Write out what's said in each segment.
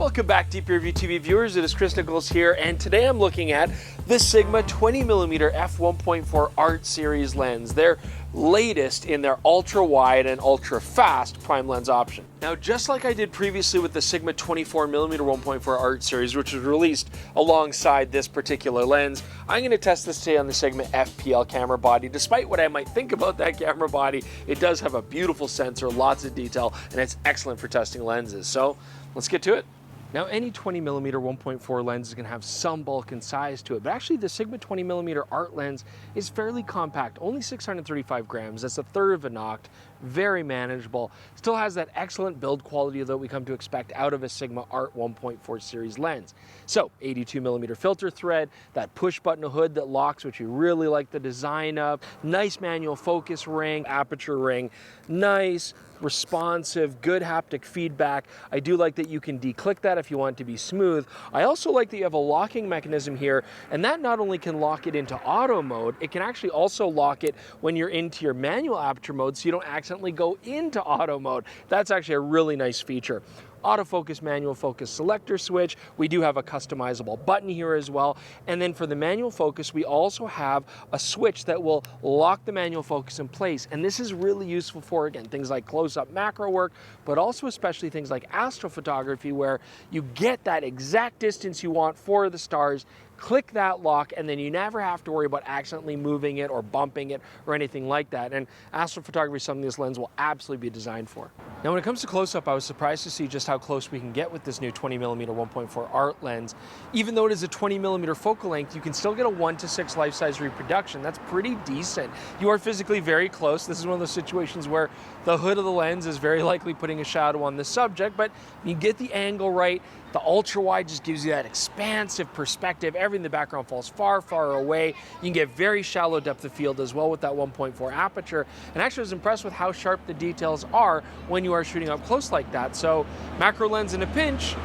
Welcome back, DPReview TV viewers. It is Chris Nichols here, and today I'm looking at the Sigma 20mm F1.4 Art series lens, their latest in their ultra-wide and ultra-fast prime lens option. Now, just like I did previously with the Sigma 24mm 1.4 Art series, which was released alongside this particular lens, I'm going to test this today on the Sigma FPL camera body. Despite what I might think about that camera body, it does have a beautiful sensor, lots of detail, and it's excellent for testing lenses. So let's get to it. Now, any 20mm 1.4 lens is going to have some bulk and size to it, but actually the Sigma 20mm Art lens is fairly compact, only 635 grams. That's a third of a noct, very manageable. Still has that excellent build quality that we come to expect out of a Sigma Art 1.4 series lens. So, 82mm filter thread, that push button hood that locks, which you really like the design of, nice manual focus ring, aperture ring, nice, responsive, good haptic feedback. I do like that you can declick that if you want it to be smooth. I also like that you have a locking mechanism here, and that not only can lock it into auto mode, it can actually also lock it when you're into your manual aperture mode so you don't accidentally go into auto mode. That's actually a really nice feature. Autofocus, manual focus selector switch. We do have a customizable button here as well. And then for the manual focus, we also have a switch that will lock the manual focus in place. And this is really useful for, again, things like close-up macro work, but also especially things like astrophotography, where you get that exact distance you want for the stars, click that lock, and then you never have to worry about accidentally moving it or bumping it or anything like that. And astrophotography is something this lens will absolutely be designed for. Now, when it comes to close-up, I was surprised to see just how close we can get with this new 20mm 1.4 Art lens. Even though it is a 20mm focal length, you can still get a 1:6 life-size reproduction. That's pretty decent. You are physically very close. This is one of those situations where the hood of the lens is very likely putting a shadow on the subject, but you get the angle right. The ultra-wide just gives you that expansive perspective. Everything in the background falls far, far away. You can get very shallow depth of field as well with that 1.4 aperture. And actually I was impressed with how sharp the details are when you are shooting up close like that. So macro lens in a pinch,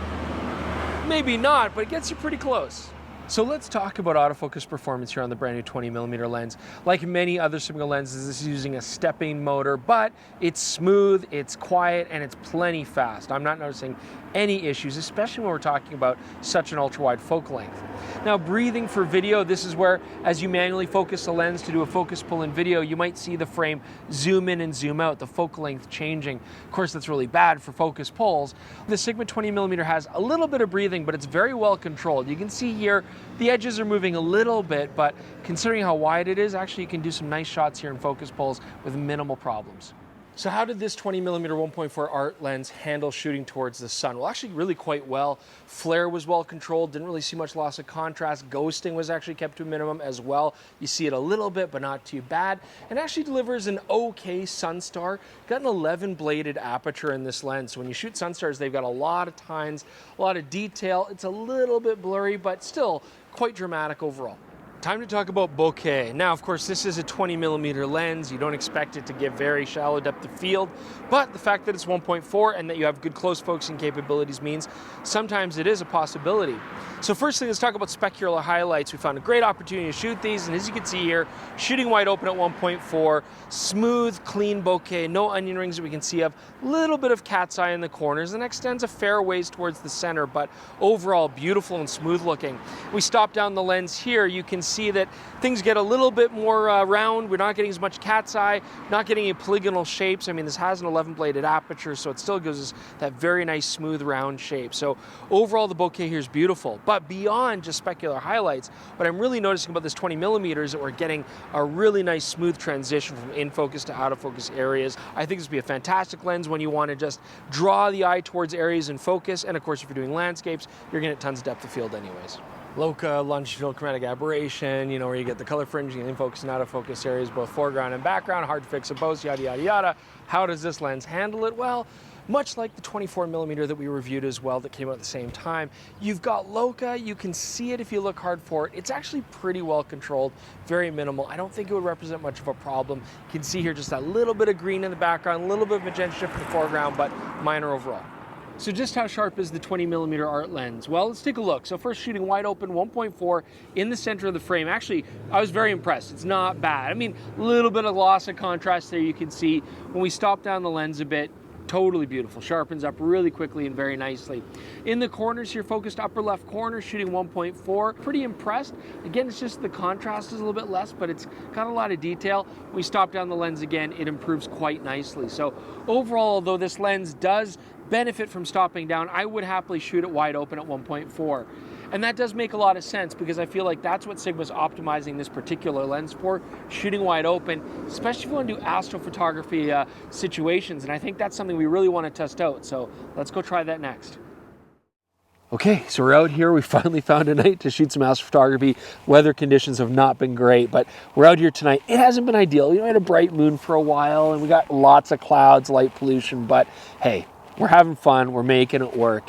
maybe not, but it gets you pretty close. So let's talk about autofocus performance here on the brand new 20mm lens. Like many other Sigma lenses, this is using a stepping motor, but it's smooth, it's quiet, and it's plenty fast. I'm not noticing any issues, especially when we're talking about such an ultra-wide focal length. Now, breathing for video, this is where, as you manually focus the lens to do a focus pull in video, you might see the frame zoom in and zoom out, the focal length changing. Of course, that's really bad for focus pulls. The Sigma 20mm has a little bit of breathing, but it's very well controlled. You can see here, the edges are moving a little bit, but considering how wide it is, actually you can do some nice shots here in focus pulls with minimal problems. So how did this 20mm 1.4 Art lens handle shooting towards the sun? Well, actually really quite well. Flare was well controlled, didn't really see much loss of contrast. Ghosting was actually kept to a minimum as well. You see it a little bit, but not too bad. And actually delivers an okay sunstar. Got an 11 bladed aperture in this lens. So when you shoot sunstars, they've got a lot of tines, a lot of detail. It's a little bit blurry, but still quite dramatic overall. Time to talk about bokeh. Now, of course, this is a 20mm lens. You don't expect it to give very shallow depth of field, but the fact that it's 1.4 and that you have good close focusing capabilities means sometimes it is a possibility. So firstly, let's talk about specular highlights. We found a great opportunity to shoot these, and as you can see here, shooting wide open at 1.4, smooth, clean bokeh, no onion rings that we can see of, little bit of cat's eye in the corners, and extends a fair ways towards the center, but overall beautiful and smooth looking. We stop down the lens here, you can see that things get a little bit more round. We're not getting as much cat's eye, not getting any polygonal shapes. I mean, this has an 11 bladed aperture, so it still gives us that very nice smooth round shape. So overall, the bokeh here is beautiful. But beyond just specular highlights, what I'm really noticing about this 20mm is that we're getting a really nice smooth transition from in focus to out of focus areas. I think this would be a fantastic lens when you want to just draw the eye towards areas in focus. And of course, if you're doing landscapes, you're going to get tons of depth of field anyways. Bokeh, longitudinal chromatic aberration, where you get the color fringing in focus and out of focus areas, both foreground and background, hard to fix at both, yada, yada, yada. How does this lens handle it? Well, much like the 24mm that we reviewed as well that came out at the same time, you've got bokeh, you can see it if you look hard for it. It's actually pretty well controlled, very minimal. I don't think it would represent much of a problem. You can see here just that little bit of green in the background, a little bit of magenta shift in the foreground, but minor overall. So just how sharp is the 20mm Art lens? Well, let's take a look. So first, shooting wide open 1.4 in the center of the frame. Actually, I was very impressed. It's not bad. I mean, a little bit of loss of contrast there you can see. When we stop down the lens a bit, Totally beautiful, sharpens up really quickly and very nicely. In the corners here, focused upper left corner, shooting 1.4, pretty impressed. Again, it's just the contrast is a little bit less, but it's got a lot of detail. We stop down the lens again, it improves quite nicely. So overall, although this lens does benefit from stopping down, I would happily shoot it wide open at 1.4. And that does make a lot of sense because I feel like that's what Sigma's optimizing this particular lens for, shooting wide open, especially if you want to do astrophotography situations. And I think that's something we really want to test out. So let's go try that next. Okay, so we're out here. We finally found a night to shoot some astrophotography. Weather conditions have not been great, but we're out here tonight. It hasn't been ideal. We had a bright moon for a while and we got lots of clouds, light pollution, but hey, we're having fun. We're making it work.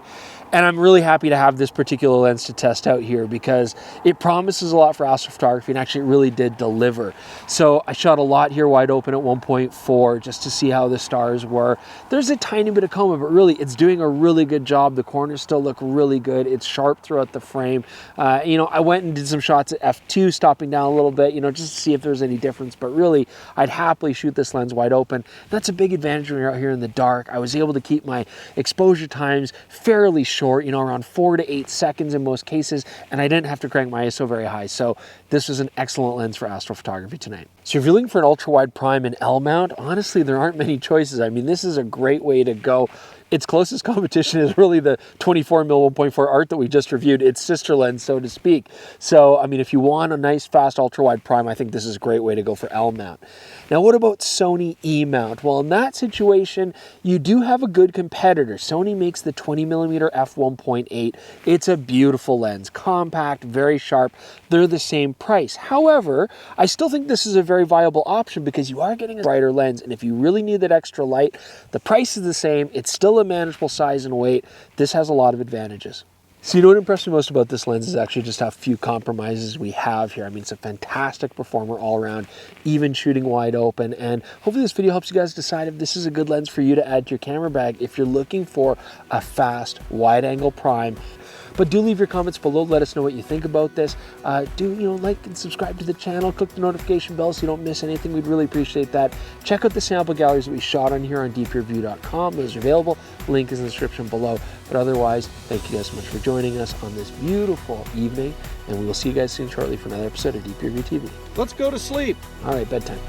And I'm really happy to have this particular lens to test out here because it promises a lot for astrophotography, and actually it really did deliver. So I shot a lot here wide open at 1.4 just to see how the stars were. There's a tiny bit of coma, but really it's doing a really good job. The corners still look really good. It's sharp throughout the frame. You know, I went and did some shots at f2, stopping down a little bit, you know, just to see if there's any difference. But really, I'd happily shoot this lens wide open. That's a big advantage when you're out here in the dark. I was able to keep my exposure times fairly short, you know, around 4 to 8 seconds in most cases, and I didn't have to crank my ISO very high. So this was an excellent lens for astrophotography tonight. So if you're looking for an ultra wide prime and L mount, honestly, there aren't many choices. I mean, this is a great way to go. Its closest competition is really the 24mm 1.4 Art that we just reviewed, its sister lens, so to speak. So, I mean, if you want a nice, fast, ultra-wide prime, I think this is a great way to go for L mount. Now, what about Sony E mount? Well, in that situation, you do have a good competitor. Sony makes the 20mm f1.8. It's a beautiful lens, compact, very sharp. They're the same price. However, I still think this is a very viable option because you are getting a brighter lens, and if you really need that extra light, the price is the same. It's still a manageable size and weight. This has a lot of advantages. So you know what impressed me most about this lens is actually just how few compromises we have here. I mean, it's a fantastic performer all around, even shooting wide open. And hopefully this video helps you guys decide if this is a good lens for you to add to your camera bag if you're looking for a fast, wide angle prime. But do leave your comments below. Let us know what you think about this. Do, you know, like and subscribe to the channel. Click the notification bell so you don't miss anything. We'd really appreciate that. Check out the sample galleries that we shot on here on DPReview.com. Those are available. Link is in the description below. But otherwise, thank you guys so much for joining us on this beautiful evening. And we will see you guys soon shortly for another episode of DPReview TV. Let's go to sleep. All right, bedtime.